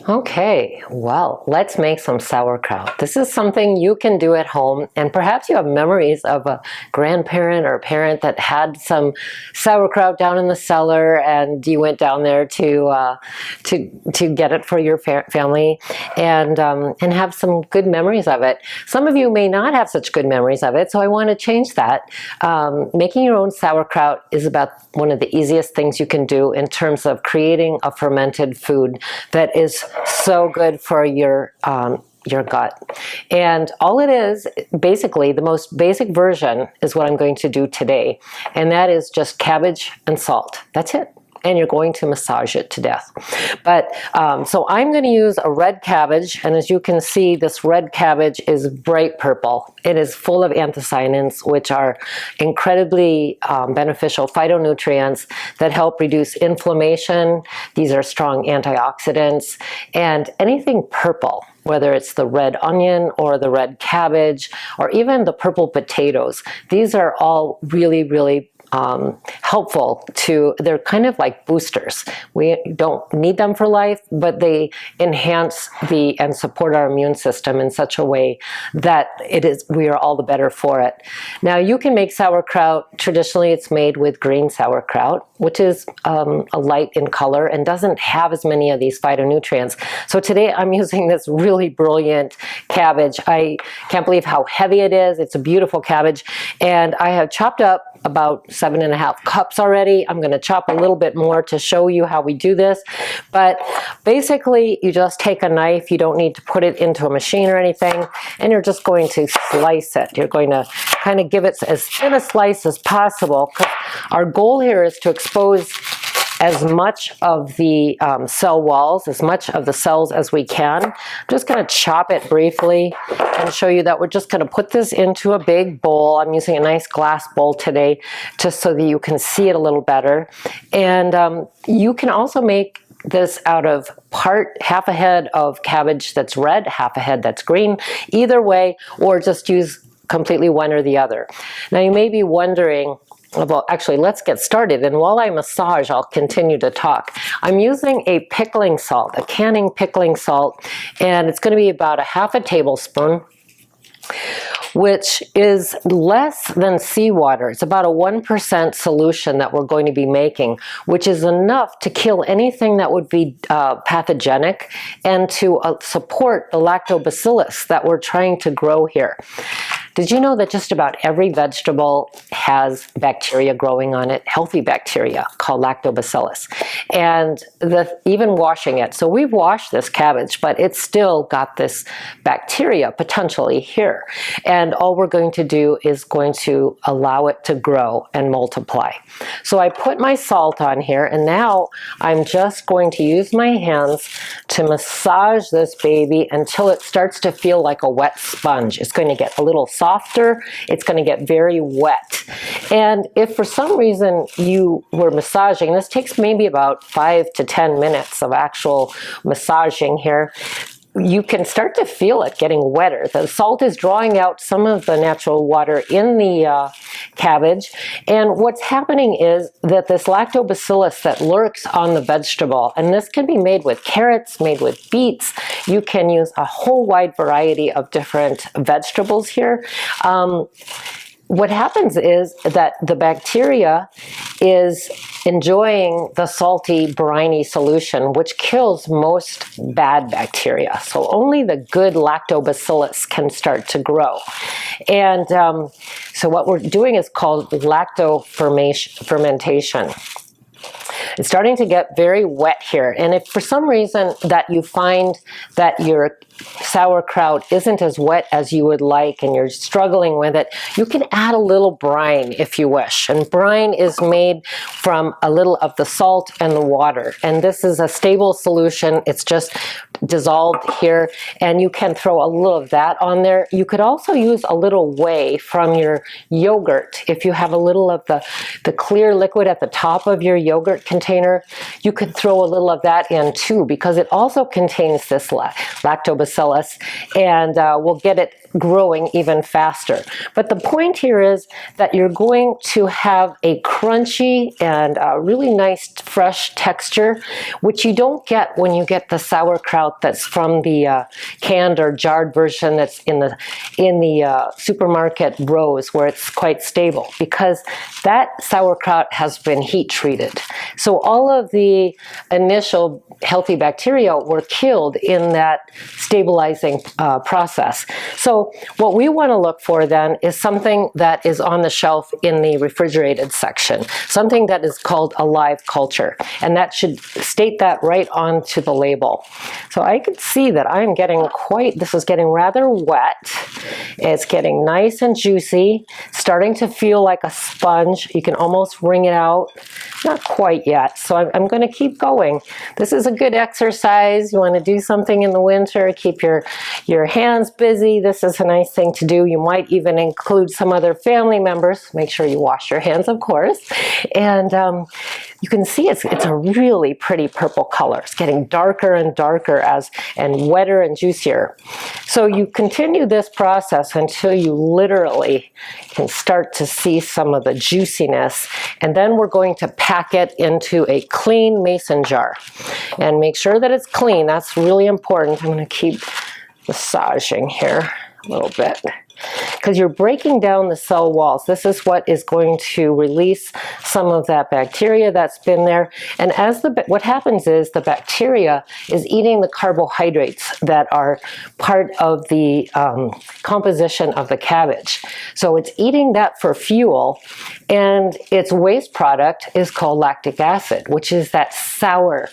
Okay, well, let's make some sauerkraut. This is something you can do at home, and perhaps you have memories of a grandparent or a parent that had some sauerkraut down in the cellar, and you went down there to get it for your family, and have some good memories of it. Some of you may not have such good memories of it, so I want to change that. Making your own sauerkraut is about one of the easiest things you can do in terms of creating a fermented food that is so good for your gut. And all it is, basically, the most basic version is what I'm going to do today. And that is just cabbage and salt. That's it. And you're going to massage it to death. But so I'm going to use a red cabbage, and as you can see, this red cabbage is bright purple. It is full of anthocyanins, which are incredibly beneficial phytonutrients that help reduce inflammation. These are strong antioxidants, and anything purple, whether it's the red onion or the red cabbage or even the purple potatoes, these are all really, really helpful they're kind of like boosters. We don't need them for life, but they enhance and support our immune system in such a way that we are all the better for it. Now, you can make sauerkraut. Traditionally, it's made with green sauerkraut, which is a light in color and doesn't have as many of these phytonutrients. So today I'm using this really brilliant cabbage. I can't believe how heavy it is. It's a beautiful cabbage, and I have chopped up about 7.5 cups already. I'm going to chop a little bit more to show you how we do this. But basically, you just take a knife. You don't need to put it into a machine or anything. And you're just going to slice it. You're going to kind of give it as thin a slice as possible, because our goal here is to expose as much of the cell walls, as much of the cells as we can. I'm just going to chop it briefly and show you that we're just going to put this into a big bowl. I'm using a nice glass bowl today just so that you can see it a little better. And you can also make this out of half a head of cabbage that's red, half a head that's green, either way, or just use completely one or the other. Now, you may be wondering, well, actually, let's get started. And while I massage, I'll continue to talk. I'm using a pickling salt, a canning pickling salt, and it's going to be about 1/2 tablespoon, which is less than seawater. It's about a 1% solution that we're going to be making, which is enough to kill anything that would be pathogenic and to support the lactobacillus that we're trying to grow here. Did you know that just about every vegetable has bacteria growing on it, healthy bacteria called lactobacillus, and even washing it. So we've washed this cabbage, but it's still got this bacteria potentially here. And all we're going to do is going to allow it to grow and multiply. So I put my salt on here, and now I'm just going to use my hands to massage this baby until it starts to feel like a wet sponge. It's going to get a little softer. It's going to get very wet. And if for some reason you were massaging, this takes maybe about 5 to 10 minutes of actual massaging here, you can start to feel it getting wetter. The salt is drawing out some of the natural water in the cabbage. And what's happening is that this lactobacillus that lurks on the vegetable, and this can be made with carrots, made with beets. You can use a whole wide variety of different vegetables here. What happens is that the bacteria is enjoying the salty, briny solution, which kills most bad bacteria. So only the good lactobacillus can start to grow. And so what we're doing is called lactoformation fermentation. It's starting to get very wet here. And if for some reason that you find that your sauerkraut isn't as wet as you would like and you're struggling with it, you can add a little brine if you wish. And brine is made from a little of the salt and the water. And this is a stable solution. It's just dissolved here, and you can throw a little of that on there. You could also use a little whey from your yogurt. If you have a little of the clear liquid at the top of your yogurt container, you could throw a little of that in too, because it also contains this lactobacillus, process, and we'll get it growing even faster. But the point here is that you're going to have a crunchy and really nice fresh texture, which you don't get when you get the sauerkraut that's from the canned or jarred version that's in the supermarket rows, where it's quite stable, because that sauerkraut has been heat treated. So all of the initial healthy bacteria were killed in that stabilizing process. So what we want to look for then is something that is on the shelf in the refrigerated section, something that is called a live culture, and that should state that right onto the label. So I can see that I'm getting this is getting rather wet. It's getting nice and juicy, starting to feel like a sponge. You can almost wring it out. Not quite yet, so I'm going to keep going. This is a good exercise. You want to do something in the winter, keep your hands busy. This is a nice thing to do. You might even include some other family members. Make sure you wash your hands, of course. And you can see it's a really pretty purple color. It's getting darker and darker and wetter and juicier. So you continue this process until you literally can start to see some of the juiciness, and then we're going to pack it into a clean mason jar. And make sure that it's clean. That's really important. I'm going to keep massaging here a little bit, because you're breaking down the cell walls. This is what is going to release some of that bacteria that's been there. And what happens is the bacteria is eating the carbohydrates that are part of the composition of the cabbage. So it's eating that for fuel, and its waste product is called lactic acid, which is that sour,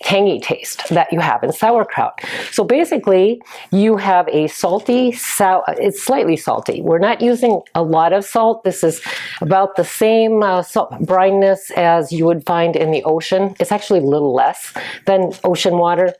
tangy taste that you have in sauerkraut. So basically, you have a salty, it's slightly salty. We're not using a lot of salt. This is about the same brininess as you would find in the ocean. It's actually a little less than ocean water.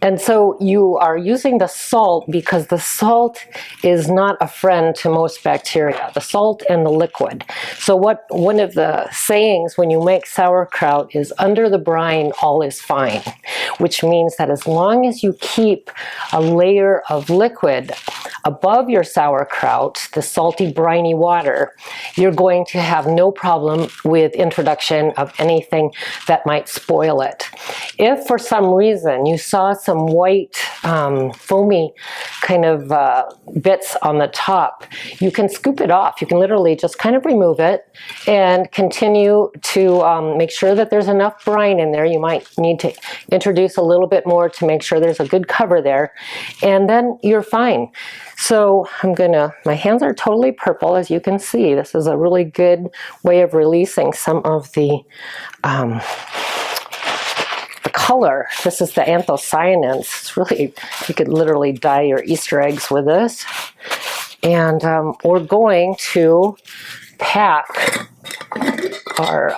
And so you are using the salt because the salt is not a friend to most bacteria, the salt and the liquid. So one of the sayings when you make sauerkraut is, under the brine all is fine, which means that as long as you keep a layer of liquid above your sauerkraut, the salty briny water, you're going to have no problem with introduction of anything that might spoil it. If for some reason you saw some white foamy kind of bits on the top, you can scoop it off. You can literally just kind of remove it and continue to make sure that there's enough brine in there. You might need to introduce a little bit more to make sure there's a good cover there, and then you're fine. So my hands are totally purple, as you can see. This is a really good way of releasing some of the color. This is the anthocyanins. It's really, you could literally dye your Easter eggs with this. And we're going to pack our,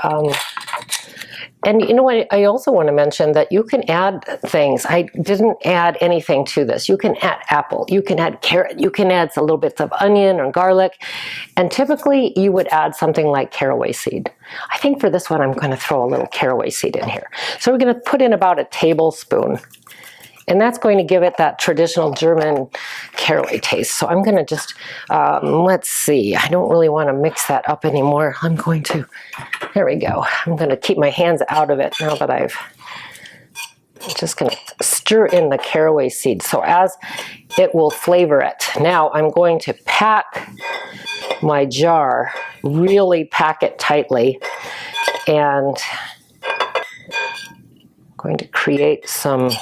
and you know what, I also want to mention that you can add things. I didn't add anything to this. You can add apple, you can add carrot, you can add a little bits of onion or garlic, and typically you would add something like caraway seed. I think for this one I'm going to throw a little caraway seed in here. So we're going to put in about a tablespoon. And that's going to give it that traditional German caraway taste. So I'm going to just, let's see, I don't really want to mix that up anymore. There we go. I'm going to keep my hands out of it now that I'm just going to stir in the caraway seed. So as it will flavor it. Now I'm going to pack my jar, really pack it tightly, and I'm going to create some.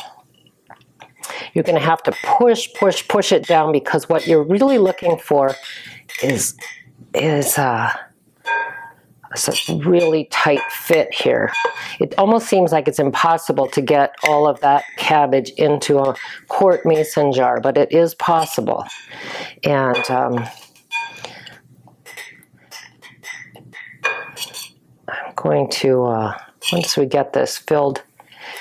You're going to have to push it down, because what you're really looking for is a really tight fit here. It almost seems like it's impossible to get all of that cabbage into a quart mason jar, but it is possible. And I'm going to, once we get this filled,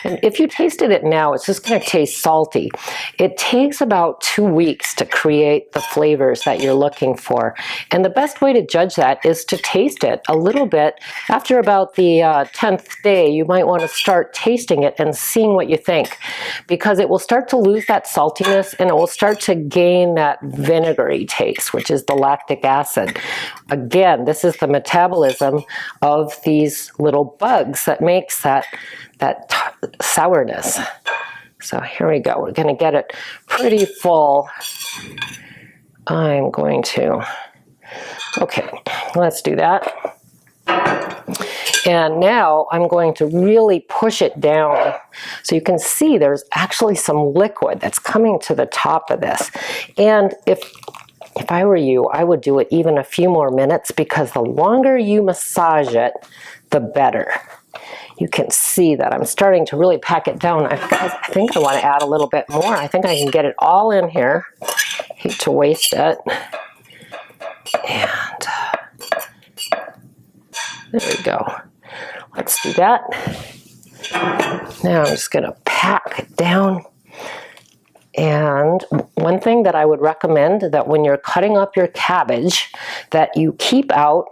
and if you tasted it now, it's just going to taste salty. It takes about 2 weeks to create the flavors that you're looking for. And the best way to judge that is to taste it a little bit. After about the 10th day, you might want to start tasting it and seeing what you think, because it will start to lose that saltiness and it will start to gain that vinegary taste, which is the lactic acid. Again, this is the metabolism of these little bugs that makes that sourness. So here we go. We're going to get it pretty full. I'm going to, okay, let's do that. And now I'm going to really push it down. So you can see there's actually some liquid that's coming to the top of this. And if I were you, I would do it even a few more minutes, because the longer you massage it, the better. You can see that I'm starting to really pack it down. I think I want to add a little bit more. I think I can get it all in here. Hate to waste it. And there we go. Let's do that. Now I'm just going to pack it down. And one thing that I would recommend, that when you're cutting up your cabbage, that you keep out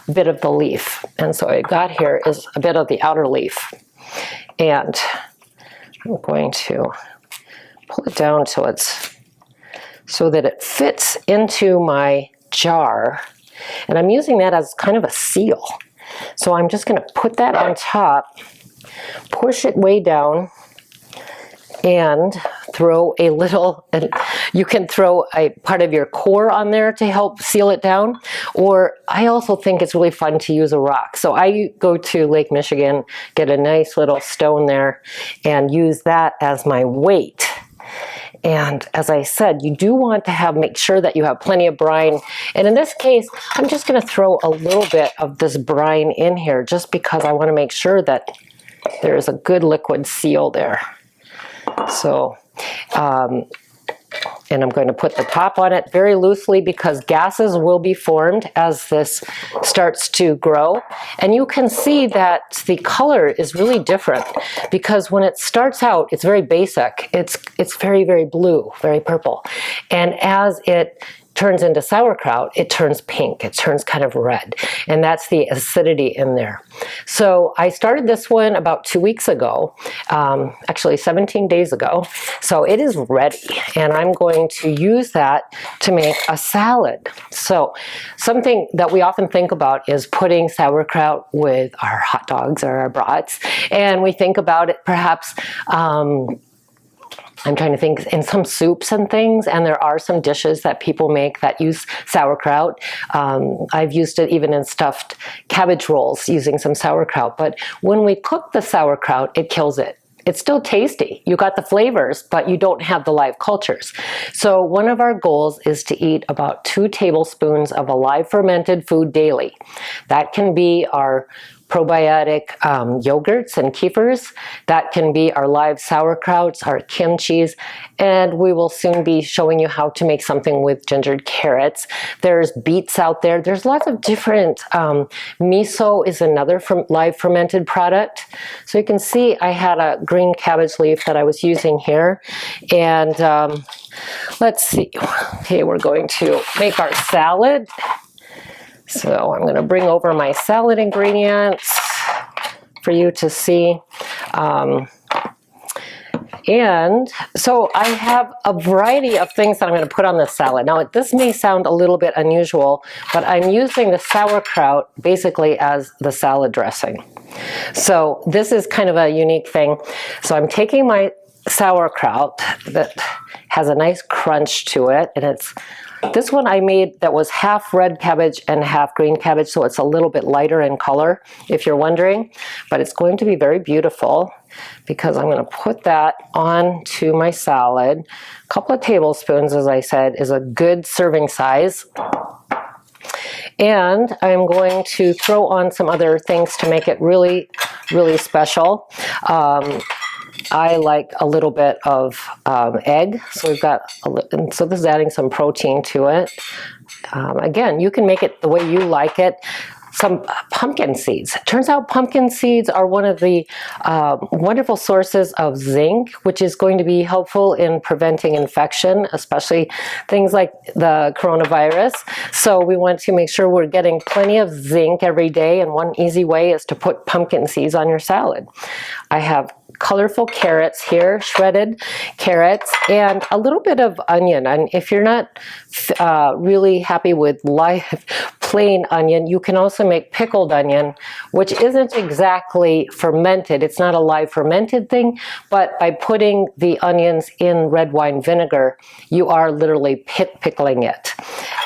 a bit of the leaf. And so what I got here is a bit of the outer leaf. And I'm going to pull it down till it's so that it fits into my jar. And I'm using that as kind of a seal. So I'm just going to put that on top, push it way down, and throw a little, and you can throw a part of your core on there to help seal it down. Or I also think it's really fun to use a rock. So I go to Lake Michigan, get a nice little stone there, and use that as my weight. And as I said, you do want to make sure that you have plenty of brine. And in this case, I'm just going to throw a little bit of this brine in here, just because I want to make sure that there is a good liquid seal there. So, and I'm going to put the top on it very loosely, because gases will be formed as this starts to grow. And you can see that the color is really different, because when it starts out, it's very basic. It's very, very blue, very purple. And as it turns into sauerkraut, it turns pink, it turns kind of red, and that's the acidity in there. So I started this one about 2 weeks ago, actually 17 days ago, so it is ready, and I'm going to use that to make a salad. So something that we often think about is putting sauerkraut with our hot dogs or our brats, and we think about it perhaps I'm trying to think in some soups and things, and there are some dishes that people make that use sauerkraut. I've used it even in stuffed cabbage rolls using some sauerkraut. But when we cook the sauerkraut, it kills it. It's still tasty. You got the flavors, but you don't have the live cultures. So one of our goals is to eat about 2 tablespoons of a live fermented food daily. That can be our probiotic yogurts and kefirs. That can be our live sauerkrauts, our kimchis, and we will soon be showing you how to make something with gingered carrots. There's beets out there. There's lots of different, miso is another live fermented product. So you can see I had a green cabbage leaf that I was using here. And let's see, okay, we're going to make our salad. So I'm going to bring over my salad ingredients for you to see. And so I have a variety of things that I'm going to put on this salad. Now, this may sound a little bit unusual, but I'm using the sauerkraut basically as the salad dressing. So this is kind of a unique thing. So I'm taking my sauerkraut that has a nice crunch to it, and this one I made that was half red cabbage and half green cabbage, so it's a little bit lighter in color, if you're wondering. But it's going to be very beautiful, because I'm going to put that onto my salad. A couple of tablespoons, as I said, is a good serving size. And I'm going to throw on some other things to make it really, really special. I like a little bit of egg, so we've got, so this is adding some protein to it. Again, you can make it the way you like it. some pumpkin seeds. It turns out pumpkin seeds are one of the wonderful sources of zinc, which is going to be helpful in preventing infection, especially things like the coronavirus. So we want to make sure we're getting plenty of zinc every day, and one easy way is to put pumpkin seeds on your salad. I have colorful carrots here, shredded carrots, and a little bit of onion. And if you're not really happy with live plain onion, you can also make pickled onion, which isn't exactly fermented. It's not a live fermented thing, but by putting the onions in red wine vinegar, you are literally pickling it.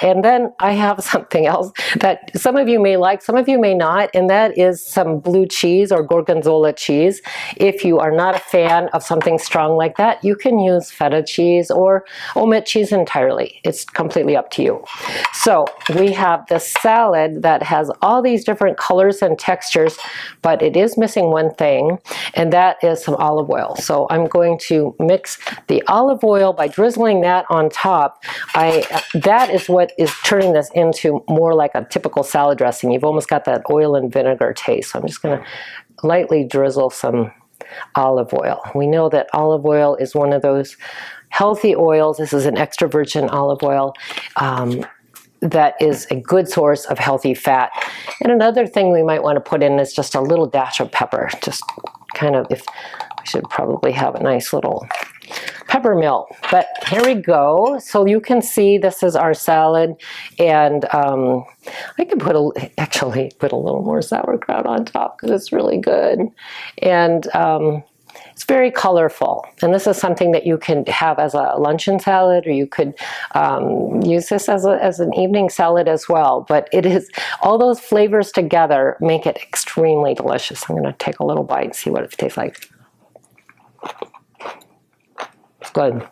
And then I have something else that some of you may like, some of you may not, and that is some blue cheese or gorgonzola cheese. If you are not a fan of something strong like that, you can use feta cheese or omit cheese entirely. It's completely up to you. So we have this salad that has all these different colors and textures, but it is missing one thing, and that is some olive oil. So I'm going to mix the olive oil by drizzling that on top. That is what is turning this into more like a typical salad dressing. You've almost got that oil and vinegar taste. So I'm just going to lightly drizzle some olive oil. We know that olive oil is one of those healthy oils. This is an extra virgin olive oil that is a good source of healthy fat. And another thing we might want to put in is just a little dash of pepper. Just kind of, if I should probably have a nice little pepper mill. But here we go. So you can see this is our salad, and I could actually put a little more sauerkraut on top because it's really good. And it's very colorful, and this is something that you can have as a luncheon salad, or you could use this as an evening salad as well. But it is, all those flavors together make it extremely delicious. I'm going to take a little bite and see what it tastes like. It's good.